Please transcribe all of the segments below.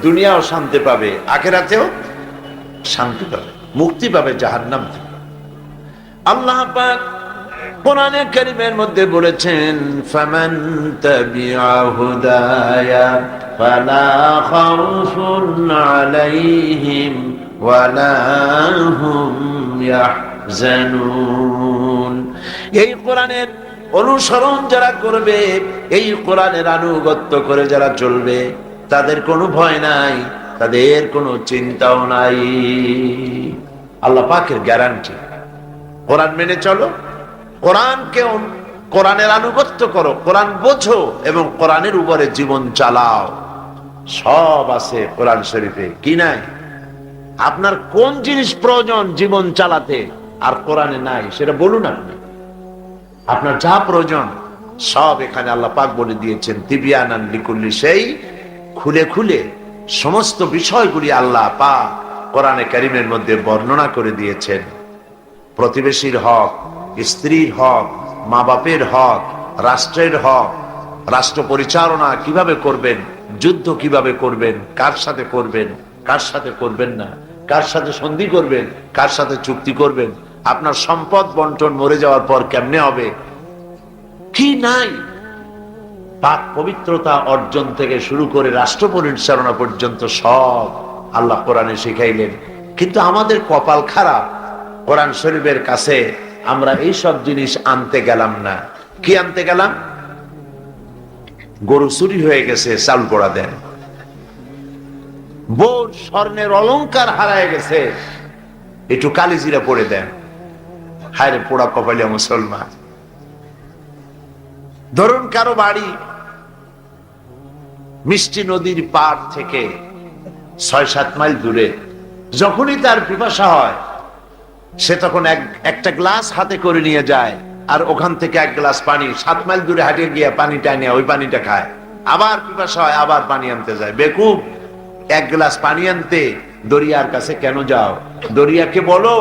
দুনিয়াও শান্তি পাবে, আখিরাতেও শান্তি পাবে, মুক্তি পাবে জাহান্নাম থেকে। আল্লাহ পাক কোরআনে কারীমের মধ্যে বলেছেন, ফামান তাবিআ হুদায়া ফালা খাউফুন আলাইহিম ওয়ালা হুম ইয়াহজানুন। এই কোরআনের অনুসরণ যারা করবে, এই কোরআনের আনুগত্য করে যারা চলবে, তাদের কোনো ভয় নাই, তাদের কোনো চিন্তাও নাই। আল্লাহ পাকের গ্যারান্টি। কোরআন মেনে চলো, কোরআনের আনুগত্য করো, কোরআন বোঝো এবং কোরআনের উপরে জীবন চালাও। সব আছে কোরআন শরীফে, কি নাই? আপনার কোন জিনিস প্রয়োজন জীবন চালাতে আর কোরআনে নাই সেটা বলুন। আপনি আপনার যা প্রয়োজন সব এখানে আল্লাহ পাক বলে দিয়েছেন। তিবিয়ানান লিকুল্লি সেই, খুলে খুলে সমস্ত বিষয়গুলি আল্লাহ পাক কোরআনে কারীমের মধ্যে বর্ণনা করে দিয়েছেন। প্রতিবেশীর হক, স্ত্রীর হক, মা বাপের হক, রাষ্ট্রের হক, রাষ্ট্র পরিচালনা কিভাবে করবেন, যুদ্ধ কিভাবে করবেন, কার সাথে করবেন, কার সাথে করবেন না, কার সাথে সন্ধি করবেন, কার সাথে চুক্তি করবেন, আপনার সম্পদ বন্টন মরে যাওয়ার পর কেমনে হবে, কি নাই। পাক পবিত্রতা অর্জন থেকে শুরু করে রাষ্ট্র পরিচালনা পর্যন্ত সব আল্লাহ কোরআনে শিখাইলেন। কিন্তু আমাদের কপাল খারাপ, কোরআন শরীফের কাছে আমরা এই সব জিনিস আনতে গেলাম না। কি আনতে গেলাম? গরু চুরি হয়ে গেছে, চাল পোড়া দেন। বউ স্বর্ণের অলংকার হারায় গেছে, একটু কালিজিরা পড়ে দেন। হায় রে পোড়া কপালিয়া মুসলমান। ধরুন কারো বাড়ি মিষ্টি নদীর পাড় থেকে ৬-৭ মাইল দূরে, যখনই তার পিপাসা হয় সে তখন একটা গ্লাস হাতে করে নিয়ে যায়, আর ওখান থেকে 1 গ্লাস পানি 7 মাইল দূরে হাঁটিয়ে গিয়ে পানিটা নিয়ে ওই পানিটা খায়। আবার পিপাসা হয়, আবার পানি আনতে যায়। বেকুব, 1 গ্লাস পানি আনতে দরিয়ার কাছে কেন যাও? দরিয়াকে বলো,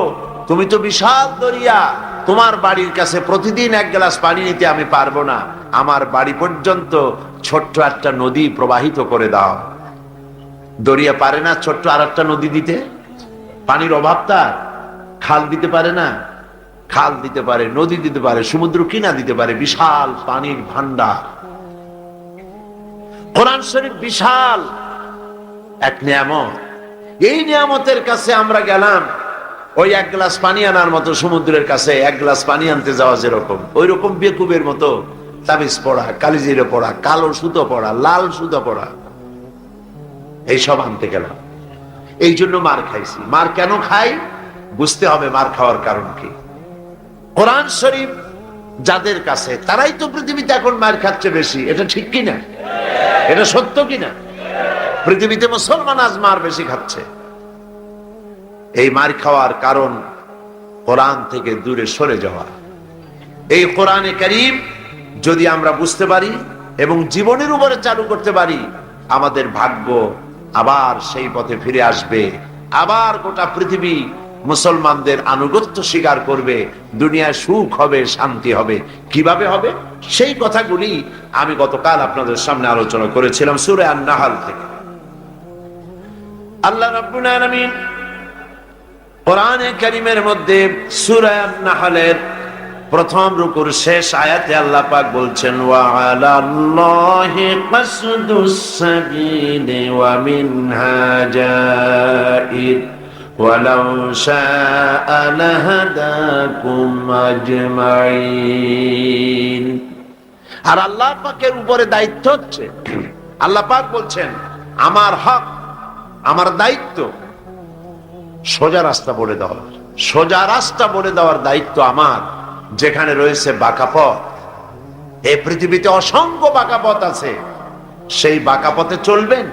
তুমি তো বিশাল দরিয়া, তোমার বাড়ির কাছে প্রতিদিন 1 গ্লাস পানি নিতে আমি পারবো না, আমার বাড়ি পর্যন্ত ছোট্ট একটা নদী প্রবাহিত করে দাও। দরিয়া পারে না ছোট্ট আর একটা নদী দিতে, পানির অভাব তার। খাল দিতে পারে না, খাল দিতে পারে, নদী দিতে পারে, সমুদ্র কিনা দিতে পারে, বিশাল পানির ভান্ডার। কোরআন শরীফ বিশাল এক নিয়ামত। এই নিয়ামতের কাছে আমরা গেলাম ওই 1 গ্লাস পানি আনার মতো। সমুদ্রের কাছে 1 গ্লাস পানি আনতে যাওয়া যেরকম, ওই রকম বেকুবের মতো তাবিজ পড়া, কালিজিরে পড়া, কালো সুতো পড়া, লাল সুতো পড়া, এইসব আনতে গেলাম। এই জন্য মার খাইছি। মার কেন খাই বুঝতে হবে, মার খাওয়ার কারণ কি। কোরআন শরীফ যাদের কাছে, তারাই তো পৃথিবীতে এখন মার খাচ্ছে বেশি। এটা ঠিক কিনা? এটা সত্য কিনা? পৃথিবীতে মুসলমান আজ মার বেশি খাচ্ছে। এই মার খাওয়ার কারণ কোরআন থেকে দূরে সরে যাওয়া। এই কোরআনে কারীম যদি আমরা বুঝতে পারি এবং জীবনের উপরে চালু করতে পারি, আমাদের ভাগ্য আবার সেই পথে ফিরে আসবে। আবার গোটা পৃথিবী মুসলমানদের আনুগত্য স্বীকার করবে, দুনিয়ায় সুখ হবে, শান্তি হবে। কিভাবে হবে সেই কথাগুলি আমি গতকাল আপনাদের সামনে আলোচনা করেছিলাম সূরা আন-নাহল থেকে। আল্লাহ রাব্বুল আলামিন কোরআনে কারীমের মধ্যে সূরা আন-নাহলের প্রথম রুকুর শেষ আয়াতে আল্লাহ পাক বলছেন, ওয়া আলাল্লাহি কাসদুস সাবিলি ওয়া মিনহা জাইর ওয়ালাউ শাআ লাহাদাকুম আজমাইন। আর আল্লাহ পাকের উপরে দায়িত্ব হচ্ছে, আল্লাহ পাক বলছেন আমার হক, আমার দায়িত্ব সোজা রাস্তা বলে দেওয়া। সোজা রাস্তা বলে দেওয়ার দায়িত্ব আমার। যেখানে রয়েছে বাঁকা পথ, এই পৃথিবীতে অসংখ্য বাঁকা পথ আছে, সেই বাঁকা পথে চলবেন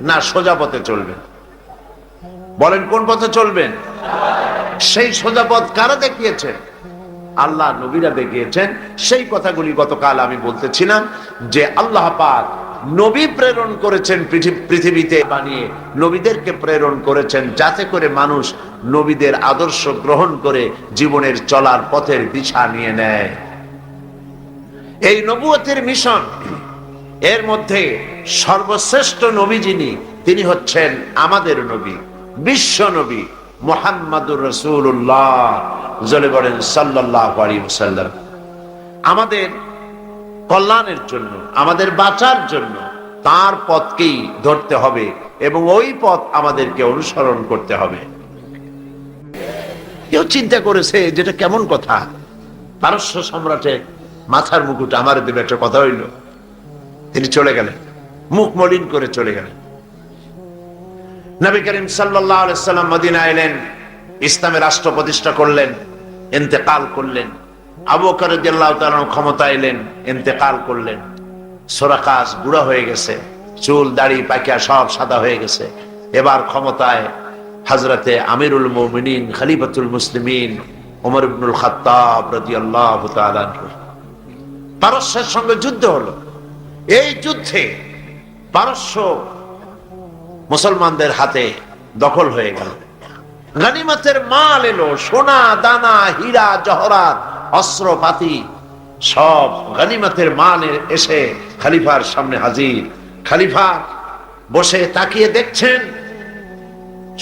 না সোজা পথে চলবেন? বলেন কোন পথে চলবেন? সেই সোজা পথ কারা দেখিয়েছেন? আল্লাহ নবীরা দেখিয়েছেন। সেই কথাগুলি গতকাল আমি বলতেছিলাম যে আল্লাহ পাক নবী প্রেরণ করেছেন পৃথিবীতে বানিয়ে, নবীদেরকে প্রেরণ করেছেন যাতে করে মানুষ নবীদের আদর্শ গ্রহণ করে জীবনের চলার পথের দিশা নিয়ে নেয়। এই নবুয়তের মিশন, এর মধ্যে সর্বশ্রেষ্ঠ নবী যিনি তিনি হচ্ছেন আমাদের নবী, বিশ্ব নবী মুহাম্মাদুর রাসূলুল্লাহ, জলে বলেন সাল্লাল্লাহু আলাইহি ওয়াসাল্লাম। আমাদের কল্যাণের জন্য, আমাদের বাঁচার জন্য তার পথকেই ধরতে হবে এবং ওই পথ আমাদেরকে অনুসরণ করতে হবে। কেউ চিন্তা করেছে যেটা কেমন কথা, পারস্য সম্রাটের মাথার মুকুট আমার দেবে, একটা কথা হইল। তিনি চলে গেলেন, মুখ মলিন করে চলে গেলেন। নবী করিম সাল্লাল্লাহু আলাইহি ওয়াসাল্লাম মদিনা এলেন, ইসলামের রাষ্ট্র প্রতিষ্ঠা করলেন, ইন্তেকাল করলেন। আবু বকর রাদিয়াল্লাহু তাআলা ক্ষমতা এলেন, ইন্তেকাল করলেন। সুরাকা বুড়া হয়ে গেছে, চুল দাড়ি পাকিয়া সব সাদা হয়ে গেছে। এবার ক্ষমতায় হযরতে আমিরুল মুমিনিন খলিফাতুল মুসলিমিন ওমর ইবনুল খাত্তাব রাদিয়াল্লাহু তাআলা আনহু। পারস্যের সঙ্গে যুদ্ধ হলো। এই যুদ্ধে পারস্য মুসলমানদের হাতে দখল হয়ে গেল। গনিমতের মাল এলো, সোনা দানা হীরা জহরাত অস্ত্রপাতি সব গনিমতের মাল এসে খলিফার সামনে হাজির। খলিফা বসে তাকিয়ে দেখছেন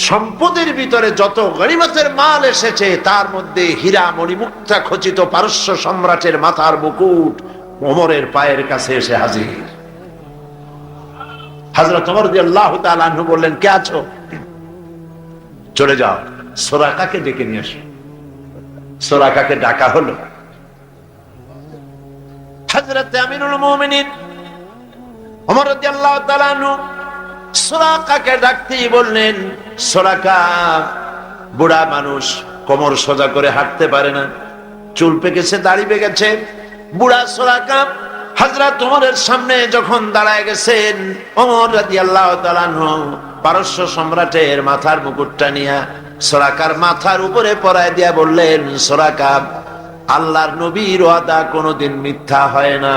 সম্পদের ভিতরে যত গনিমতের মাল এসেছে তার মধ্যে হীরা মণিমুক্তা খচিত পারস্য সম্রাটের মাথার মুকুট ওমরের পায়ের কাছে এসে হাজির। হযরত ওমর রাদিয়াল্লাহু তাআলা আনহু বললেন, কে আছো? চলে যাও, সুরাকাকে ডেকে নিয়ে আসো। সুরাকাকে ডাকা হলো। হযরত আমিরুল মুমিনিন ওমর রাদিয়াল্লাহু তাআলা আনহু সুরাকাকে ডাকতেই বললেন, সুরাকা বুড়া মানুষ, কোমর সোজা করে হাঁটতে পারে না, চুল পেকেছে, দাড়ি পেকেছে। বুড়া সুরাকা হযরত ওমরের সামনে যখন দাঁড়ায় গেছেন, ওমর রাদিয়াল্লাহু তাআলা আনহু পারস্য সম্রাটের মাথার মুকুটটা নিয়ে সুরাকার মাথার উপরে পরায় দিয়া বললেন, সুরাকা, আল্লাহর নবীর ওয়াদা কোনোদিন মিথ্যা হয় না।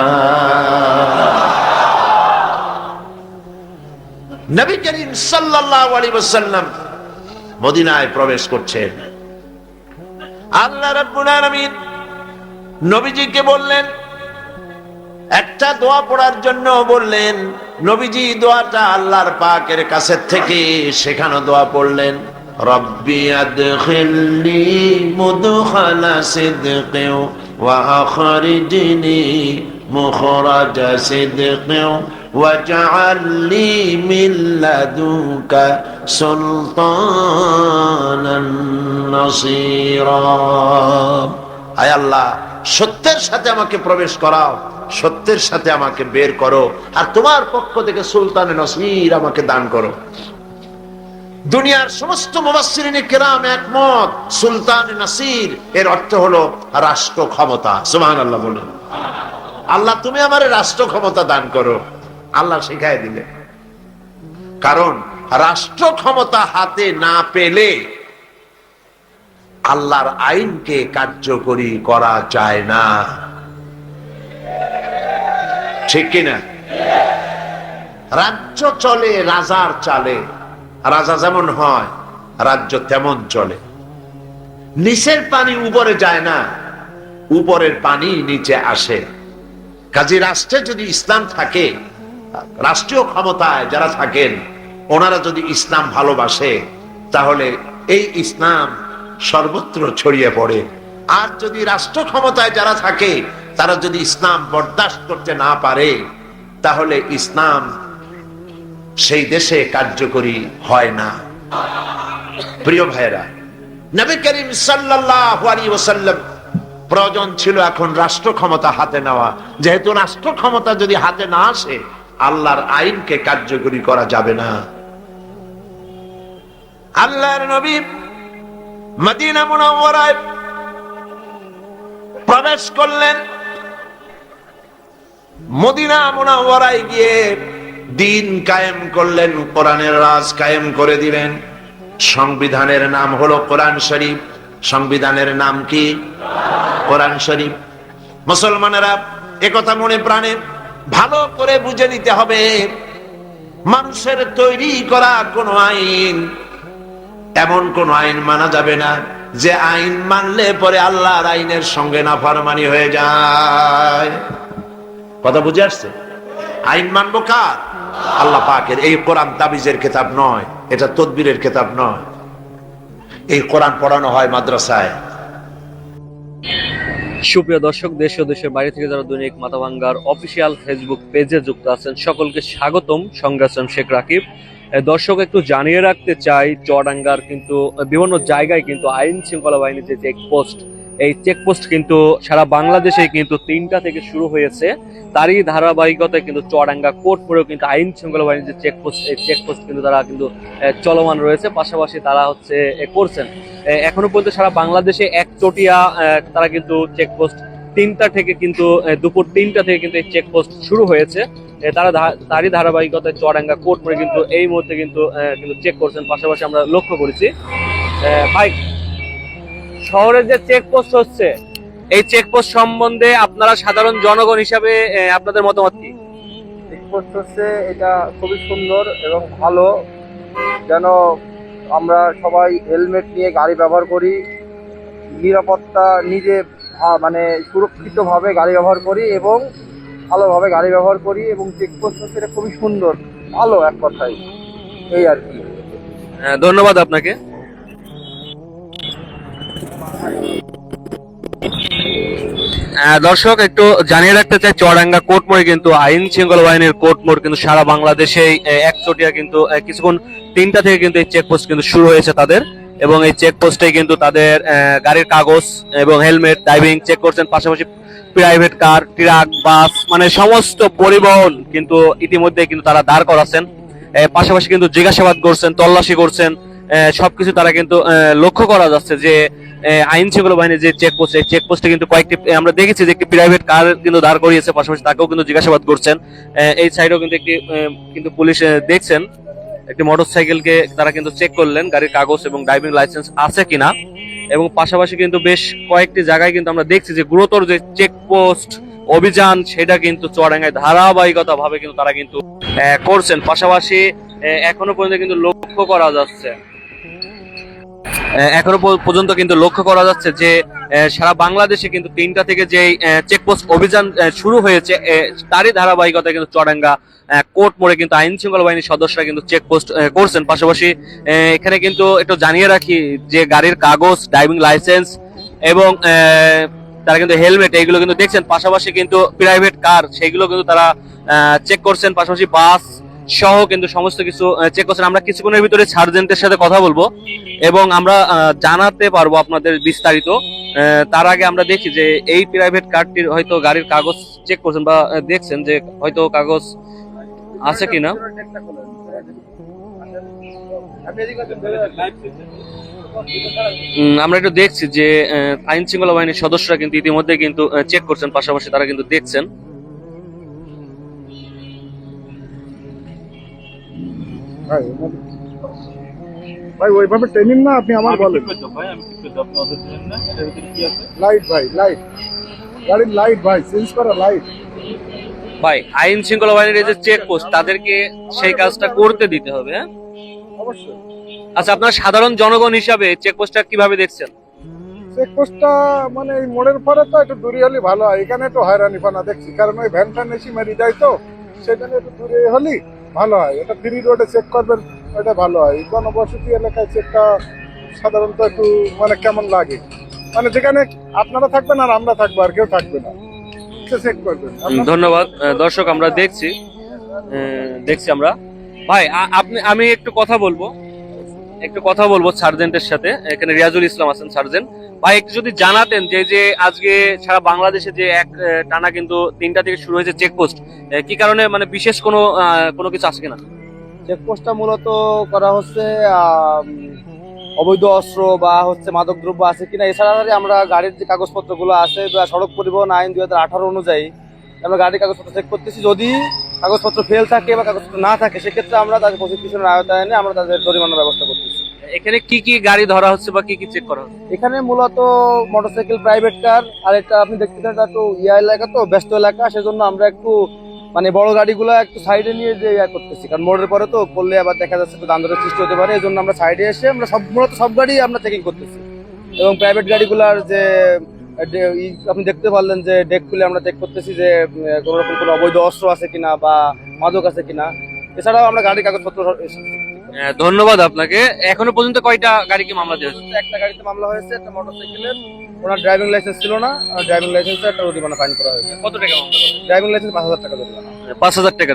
নবী করিম সাল্লাল্লাহু আলাইহি ওয়াসাল্লাম মদিনায় প্রবেশ করছেন। আল্লাহ রাব্বুল আলামিন নবীজিকে বললেন, একটা দোয়া পড়ার জন্য বললেন। নবীজি দোয়াটা আল্লাহর পাকের কাছে থেকে শেখানো দোয়া পড়লেন। রব্বি আদখিলনি মুদখালা সিদকিন ওয়া আখরিজনি মুখরাজা সিদকিন ওয়াজআল লি মিন লাদুনকা সুলতানান নাসীরা। আয় আল্লাহ, সত্যের সাথে আমাকে প্রবেশ করাও, সত্যের সাথে আমাকে বের করো, আর তোমার পক্ষ থেকে সুলতানে নসীর আমাকে দান করো। দুনিয়ার সমস্ত মুফাসসিরিনে কেরাম একমত, সুলতানে নসীর এর অর্থ হলো রাষ্ট্র ক্ষমতা। সুবহানাল্লাহ বলুন। আল্লাহ, তুমি আমারে রাষ্ট্র ক্ষমতা দান করো। আল্লাহ শিখায় দিলে, কারণ রাষ্ট্র ক্ষমতা হাতে না পেলে আল্লাহর আইনকে কার্যকরী করা যায় না, ঠিক কিনা? রাজ্য চলে রাজার চালে, রাজা যেমন হয় রাজ্য তেমন চলে। নিচের পানি উপরে যায় না, উপরের পানি নিচে আসে। কাজী রাষ্ট্রে যদি ইসলাম থাকে, রাষ্ট্রীয় ক্ষমতায় যারা থাকেন ওনারা যদি ইসলাম ভালোবাসে, তাহলে এই ইসলাম সর্বত্র ছড়িয়ে পড়ে। আর যদি রাষ্ট্র ক্ষমতায় যারা থাকে তারা যদি ইসলাম বরদাস্ত করতে না পারে, তাহলে ইসলাম সেই দেশে কার্যকরী হয় না। প্রিয় ভাইরা, নবী করিম সাল্লাল্লাহু আলাইহি ওয়াসাল্লাম প্রয়োজন ছিল এখন রাষ্ট্র ক্ষমতা হাতে নেওয়া। যেহেতু রাষ্ট্র ক্ষমতা যদি হাতে না আসে, আল্লাহর আইনকে কার্যকরী করা যাবে না। আল্লাহর নবী মদিনা মুনাওয়ারায় প্রবেশ করলেন। মদিনা মুনাওয়ারায় গিয়ে দিন কায়েম করলেন, কোরআনের রাজ কায়েম করে দিলেন। সংবিধানের নাম হলো কোরআন শরীফ। সংবিধানের নাম কি? কোরআন শরীফ। মুসলমানেরা একথা মনে প্রাণে ভালো করে বুঝে নিতে হবে, মানুষের তৈরি করা কোন আইন, এমন কোন আইন মানা যাবে না যে আইন মানলে পরে আল্লাহর আইনের সঙ্গে নাফরমানি হয়ে যায়। কথা বুঝে আসছে? আইন মানবো কার? আল্লাহ পাকের এই কোরআন তাবিজের কিতাব নয়, এটা তদবিরের কিতাব নয়। এই কোরআন পড়ানো হয় মাদ্রাসায়। সুপ্রিয় দর্শক, দেশ ও দেশের বাইরে থেকে যারা দৈনিক মাথাভাঙ্গার অফিসিয়াল ফেসবুক পেজে যুক্ত আছেন সকলকে স্বাগতম। সঙ্গে আছেন শেখ রাকিব। দর্শক, একটু জানিয়ে রাখতে চাই, চুয়াডাঙ্গার কিন্তু বিভিন্ন জায়গায় কিন্তু আইন শৃঙ্খলা বাহিনীর যে চেকপোস্ট, এই চেকপোস্ট কিন্তু সারা বাংলাদেশে কিন্তু 3টা থেকে শুরু হয়েছে। তারই ধারাবাহিকতায় কিন্তু চুয়াডাঙ্গা কোর্টপুরেও কিন্তু আইন শৃঙ্খলা বাহিনীর যে চেকপোস্ট, এই চেকপোস্ট কিন্তু তারা কিন্তু চলমান রয়েছে। পাশাপাশি তারা করছেন এখনো পর্যন্ত সারা বাংলাদেশে একচটিয়া তারা কিন্তু চেকপোস্ট 3টা থেকে কিন্তু দুপুর 3টা থেকে কিন্তু এই চেকপোস্ট শুরু হয়েছে। তারই ধারাবাহিকতায় চুয়াডাঙ্গা কোর্টপুরে কিন্তু এই মুহূর্তে কিন্তু চেক করছেন। পাশাপাশি আমরা লক্ষ্য করেছি ভাই, শহরের যে চেকপোস্ট হচ্ছে, এই চেকপোস্ট সম্বন্ধে আপনারা সাধারণ জনগণ হিসাবে আপনাদের মতামত কি? চেকপোস্ট হচ্ছে এটা খুবই সুন্দর এবং ভালো, যেন আমরা সবাই হেলমেট নিয়ে গাড়ি ব্যবহার করি, নিরাপত্তা নিজে মানে সুরক্ষিতভাবে গাড়ি ব্যবহার করি এবং ভালোভাবে গাড়ি ব্যবহার করি। এবং চেকপোস্ট হচ্ছে এটা খুবই সুন্দর, ভালো এক কথায়, এই আর কি। ধন্যবাদ আপনাকে। দর্শক, একটু জানিয়ে রাখতে চাই, চুয়াডাঙ্গা কোর্ট মোড়ে কিন্তু আইন শৃঙ্খলা বাহিনীর কোর্ট মোড় কিন্তু সারা বাংলাদেশে একচটিয়া কিন্তু কিছুক্ষণ 3টা থেকে কিন্তু এই চেকপোস্ট কিন্তু শুরু হয়েছে তাদের। এবং এই চেকপোস্টে কিন্তু তাদের গাড়ির কাগজ এবং হেলমেট, ড্রাইভিং চেক করছেন। পাশাপাশি প্রাইভেট কার, ট্রাক, বাস, মানে সমস্ত পরিবহন কিন্তু ইতিমধ্যে কিন্তু তারা দাঁড় করাচ্ছেন। পাশাপাশি কিন্তু জিজ্ঞাসাবাদ করছেন, তল্লাশি করছেন। সবকিছু তারা কিন্তু লক্ষ্য করা যাচ্ছে যে আইন শৃঙ্খলা বাহিনীর যে চেকপোস্ট, এই চেকপোস্টে কিন্তু কয়েকটি আমরা দেখেছি যে একটি প্রাইভেট কার কিন্তু দাঁড় করিয়েছে। পাশাপাশি তাকেও কিন্তু জিজ্ঞাসাবাদ করছেন। এই সাইডেও কিন্তু কিন্তু পুলিশ দেখছেন একটি মোটরসাইকেলকে তারা কিন্তু চেক করলেন, গাড়ির কাগজ এবং ড্রাইভিং লাইসেন্স আছে কিনা। এবং পাশাপাশি কিন্তু বেশ কয়েকটি জায়গায় কিন্তু আমরা দেখছি যে গুরুতর যে চেকপোস্ট অভিযান, সেটা কিন্তু চুয়াডাঙ্গায় ধারাবাহিকতা ভাবে কিন্তু তারা কিন্তু করছেন। পাশাপাশি এখনো পর্যন্ত কিন্তু লক্ষ্য করা যাচ্ছে যে সারা বাংলাদেশে কিন্তু 3টা থেকে যে চেকপোস্ট অভিযান শুরু হয়েছে, তারই ধারাবাহিকতায় কিন্তু চুয়াডাঙ্গা কোর্ট মোড়ে কিন্তু আইন শৃঙ্খলা বাহিনীর সদস্যরা কিন্তু চেকপোস্ট করছেন। পাশাপাশি এখানে কিন্তু একটু জানিয়ে রাখি যে গাড়ির কাগজ, ড্রাইভিং লাইসেন্স এবং তারা কিন্তু হেলমেট, এইগুলো কিন্তু দেখছেন। পাশাপাশি কিন্তু প্রাইভেট কার, সেগুলো কিন্তু তারা চেক করছেন। পাশাপাশি বাস সহ কিন্তু সমস্ত কিছু চেক করছেন। আমরা কিছুক্ষণের ভিতরে সার্জেন্টের সাথে কথা বলবো এবং আমরা জানাতে পারবো আপনাদের বিস্তারিত। তার আগে আমরা দেখি যে এই প্রাইভেট কারটির হয়তো গাড়ির কাগজ চেক করছেন বা দেখছেন যে হয়তো কাগজ আছে কিনা। আমরা একটু দেখছি যে আইন শৃঙ্খলা বাহিনীর সদস্যরা কিন্তু ইতিমধ্যে কিন্তু চেক করছেন। পাশাপাশি তারা কিন্তু দেখছেন। ভাই ওইভাবে ট্রেনিং না, আপনি আমার বলেন। লাইট ভাই, লাইট, গাড়ির লাইট ভাই, চেঞ্জ করা লাইট ভাই। আইন শৃঙ্খলা বাহিনীর এই যে চেক পোস্ট, তাদেরকে সেই কাজটা করতে দিতে হবে। হ্যাঁ, অবশ্যই। আচ্ছা, আপনার সাধারণ জনগণ হিসাবে চেক পোস্টটা কিভাবে দেখছেন? চেকপোস্টটা মানে এই মোড়ের পরে তো একটু দূরে হলে ভালো হয়। এখানে একটু হয়রানি পানা দেখছি, কারণ ওই ভ্যান ফ্যান এসে মেরে যায়, তো সেখানে একটু দূরে হলে ভালো হয়। এটা ফ্রি রোডে চেক করবেন, এটা ভালো হয়। জনবসতি এলাকায় চেকটা সাধারণত একটু মানে কেমন লাগে, মানে যেখানে আপনারা থাকবেন আর আমরা থাকবো, আর কেউ থাকবে না, চেক করবেন। ধন্যবাদ। দর্শক, আমরা দেখছি আমরা ভাই, আমি একটু কথা বলবো সার্জেন্টের সাথে। এখানে রিয়াজুল ইসলাম আছেন, সার্জেন্ট ভাই। একটু যদি জানাতেন যে আজকে সারা বাংলাদেশে যে এক টানা কিন্তু 3টা থেকে শুরু হয়েছে চেকপোস্ট, কি কারণে, মানে বিশেষ কোনো কিছু আছে কিনা? চেকপোস্টটা মূলত করা হচ্ছে অবৈধ অস্ত্র বা মাদক দ্রব্য আছে কিনা, এছাড়া আমরা গাড়ির যে কাগজপত্রগুলো আছে সড়ক পরিবহন আইন 2018 অনুযায়ী আমরা গাড়ির কাগজপত্র চেক করতেছি। যদি কাগজপত্র ফেল থাকে বা কাগজপত্র না থাকে, সেক্ষেত্রে আমরা তাদের প্রসিকিউশনের আওতায় এনে আমরা তাদের জরিমানার ব্যবস্থা করতেছি। এখানে কি কি গাড়ি ধরা হচ্ছে বা কি কি চেক করা হচ্ছে? এখানে মূলত মোটরসাইকেল, প্রাইভেট কার, আর এটা আপনি দেখতে পাচ্ছেন একটু এলাকা, তো ব্যস্ত এলাকা, সেজন্য আমরা একটু মানে বড় গাড়িগুলো একটু সাইডে নিয়ে যে করতেছি, কারণ মোড়ের পরে তো করলে আবার দেখা যাচ্ছে তো দান্দরের সৃষ্টি হতে পারে। এই জন্য আমরা সাইডে এসে আমরা মূলত সব গাড়ি আমরা চেকিং করতেছি। এবং প্রাইভেট গাড়িগুলার যে আপনি দেখতে পারলেন যে ডেক খুলে আমরা চেক করতেছি যে কোনো রকম কোনো অবৈধ অস্ত্র আছে কিনা বা মাদক আছে কিনা। এছাড়াও আমরা গাড়ির কাগজপত্র ধন্যবাদ আপনাকে। এখনো পর্যন্ত কয়টা গাড়িকে মামলা দিয়েছে? একটা গাড়িতে মামলা হয়েছে, একটা মোটরসাইকেলের, ওনার ড্রাইভিং লাইসেন্স ছিল না, আর ড্রাইভিং লাইসেন্সে একটা জরিমানা ফাইন করা হয়েছে। কত টাকা মামলা করেছে? ড্রাইভিং লাইসেন্স 5,000 টাকা জরিমানা। 5,000 টাকা।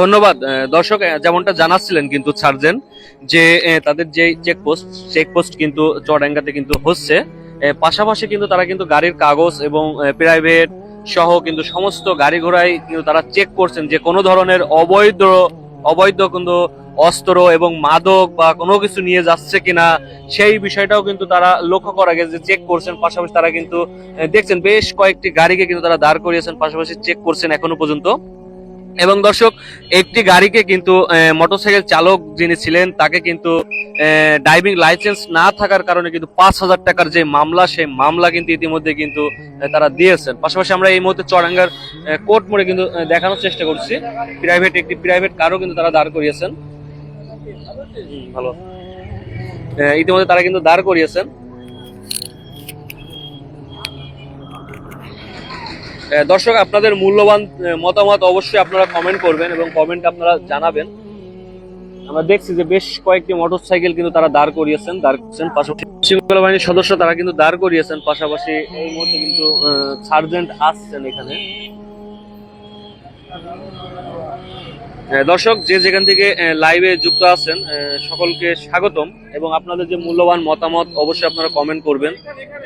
ধন্যবাদ। দর্শক, যেমনটা জানাচ্ছিলেন কিন্তু সার্জেন্ট যে তাদের যে চেকপোস্ট কিন্তু চুয়াডাঙ্গাতে কিন্তু হচ্ছে, পাশাপাশি কিন্তু তারা কিন্তু গাড়ির কাগজ এবং প্রাইভেট সহ কিন্তু সমস্ত গাড়ি ঘোড়ায় কিন্তু তারা চেক করছেন যে কোনো ধরনের অবৈধ কিন্তু অস্ত্র এবং মাদক বা কোনো কিছু নিয়ে যাচ্ছে কিনা, সেই বিষয়টাও কিন্তু তারা লক্ষ্য করা গেছে, চেক করছেন। পাশাপাশি তারা কিন্তু দেখছেন বেশ কয়েকটি গাড়িকে কিন্তু তারা দাঁড় করিয়েছেন, পাশাপাশি চেক করছেন এখনো পর্যন্ত। এবং দর্শক, একটি গাড়িকে কিন্তু মোটরসাইকেল চালক যিনি ছিলেন তাকে কিন্তু ড্রাইভিং লাইসেন্স না থাকার কারণে কিন্তু 5,000 টাকার যে মামলা, সেই মামলা কিন্তু ইতিমধ্যে কিন্তু তারা দিয়েছেন। পাশাপাশি আমরা এই মুহূর্তে চুয়াডাঙ্গার কোর্ট মোড়ে কিন্তু দেখানোর চেষ্টা করছি, একটি প্রাইভেট কারও কিন্তু তারা দাঁড় করিয়েছেন। ভালো, ইতিমধ্যে তারা কিন্তু দাঁড় করিয়েছেন। দর্শক, আপনাদের মূল্যবান মতামত অবশ্যই আপনারা কমেন্ট করবেন এবং কমেন্ট আপনারা জানাবেন। আমরা দেখছি যে বেশ কয়েকটি মোটরসাইকেল কিন্তু তারা দাঁড় করিয়েছেন, পাশাপাশি শৃঙ্খলা বাহিনীর সদস্য তারা কিন্তু দাঁড় করিয়েছেন। পাশাপাশি এই মুহূর্তে কিন্তু সার্জেন্ট আসছেন এখানে। দর্শক, যে যেখান থেকে লাইভে যুক্ত আছেন সকলকে স্বাগতম, এবং আপনাদের যে মূল্যবান মতামত অবশ্যই আপনারা কমেন্ট করবেন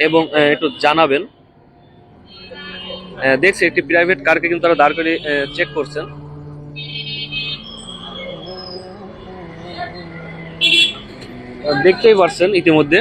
এবং একটু জানাবেন। দেখছি একটি প্রাইভেট কারকে কিন্তু তারা দাঁড় করে চেক করছেন। দেখতেই পারছেন ইতিমধ্যে।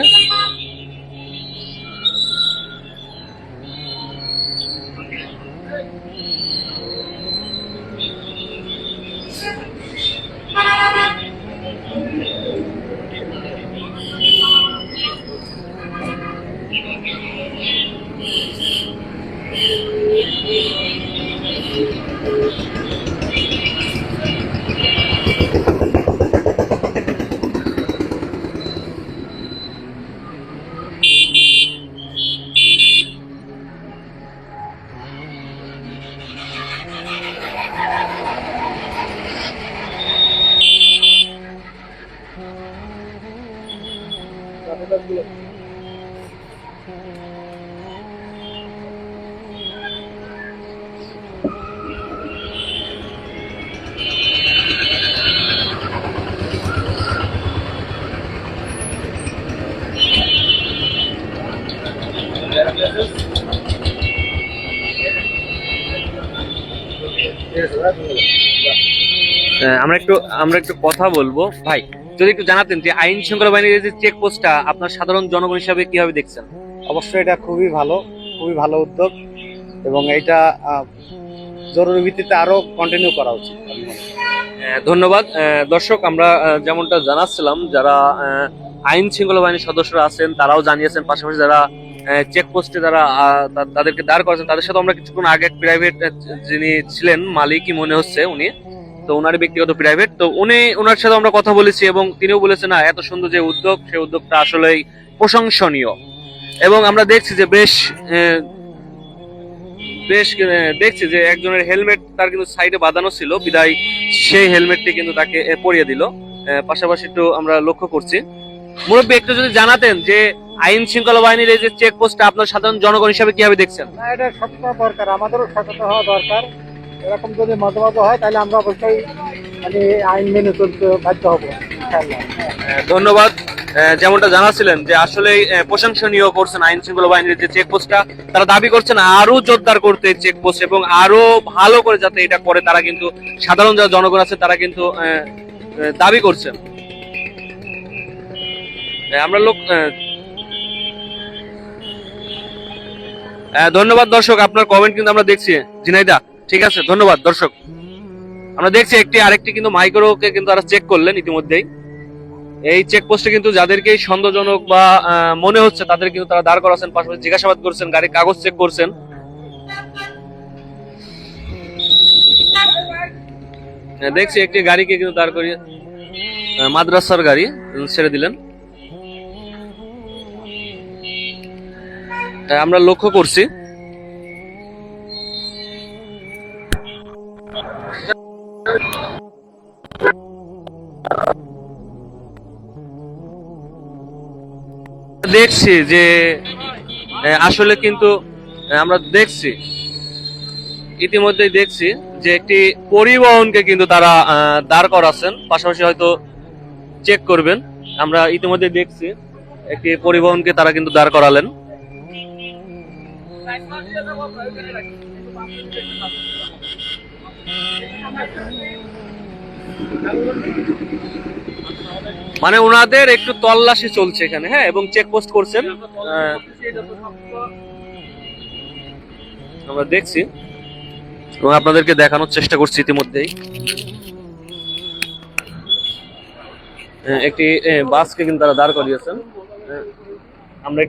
আমরা একটু কথা বলবো। ভাই, যদি একটু জানাতেন যে আইন শৃঙ্খলা বাহিনীর যে চেক পোস্টটা আপনার সাধারণ জনগণ হিসাবে কিভাবে দেখছেন? অবশ্যই এটা খুবই ভালো উদ্যোগ, এবং এইটা জরুরি ভিত্তিতে আরো কন্টিনিউ করা উচিত। ধন্যবাদ। দর্শক, আমরা যেমনটা জানাচ্ছিলাম, যারা আইন শৃঙ্খলা বাহিনীর সদস্যরা আছেন তারাও জানিয়েছেন, পাশাপাশি যারা চেকপোস্টে যারা তাদেরকে দাঁড় করেছেন তাদের সাথে আমরা কিছুক্ষণ আগে প্রাইভেট যিনি ছিলেন মালিকই মনে হচ্ছে উনি, তো ওনার ব্যক্তিগত প্রাইভেট, তো ওনার সাথে আমরা কথা বলেছি এবং তিনিও বলেছেন না, এত সুন্দর যে উদ্যোগ, সেই উদ্যোগটা আসলেই প্রশংসনীয়। এবং আমরা দেখছি যে দেখছি যে একজনের হেলমেট তার কিন্তু সাইডে বাঁধানো ছিল, বিদায় সেই হেলমেটটি কিন্তু তাকে পরিয়ে দিল। পাশাপাশি একটু আমরা লক্ষ্য করছি, মুরব্বী একটু যদি জানাতেন যে আইন শৃঙ্খলা বাহিনীর এই যে চেক পোস্টটা আপনার সাধারণ জনগণ হিসাবে কিভাবে দেখছেন? না, এটা সচেতন দরকার, আমাদেরও সচেতন হওয়া দরকার। এরকম যদি মতামত হয় তাহলে আমরা অবশ্যই আইন মেনে চলতে বাধ্য হবো। ধন্যবাদ। যেমনটা জানাচ্ছিলেন যে আসলে প্রশংসনীয় করছেন আইন শৃঙ্খলা বাহিনীর যে চেক পোস্টটা, তারা দাবি করছেন আরো জোরদার করতে চেক পোস্ট এবং আরো ভালো করে যাতে এটা করে, তারা কিন্তু সাধারণ যারা জনগণ আছে তারা কিন্তু দাবি করছেন। আমরা ধন্যবাদ দর্শক, আপনার কমেন্ট কিন্তু আমরা দেখছি জিনাইদা, ঠিক আছে, ধন্যবাদ দর্শক। আমরা দেখছি আরেকটি কিন্তু মাইক্রোকে কিন্তু তারা চেক করলেন ইতিমধ্যেই। এই চেক পোস্টে কিন্তু যাদেরকে সন্দেহজনক বা মনে হচ্ছে তাদের কিন্তু তারা দাঁড় করাচ্ছেন, পাশাপাশি জিজ্ঞাসাবাদ করছেন, গাড়ির কাগজ চেক করছেন। দেখছি একটি গাড়িকে কিন্তু দাঁড় করিয়ে মাদ্রাসার গাড়ি ছেড়ে দিলেন। আমরা লক্ষ্য করছি দেখছি যে আসলে কিন্তু আমরা দেখছি ইতিমধ্যেই দেখছি যে একটি পরিবহনকে কিন্তু তারা দাঁড় করাচ্ছেন, পাশাপাশি হয়তো চেক করবেন। আমরা ইতিমধ্যে দেখছি একটি পরিবহনকে তারা কিন্তু দাঁড় করালেন। মানে ওনাদের একটু তল্লাশি চলছে এখানে, হ্যাঁ, এবং চেকপোস্ট করছেন। আমরা দেখছি এবং আপনাদেরকে দেখানোর চেষ্টা করছি ইতিমধ্যেই। একটি বাসকে কিন্তু তারা দাঁড় করিয়েছেন। আমরা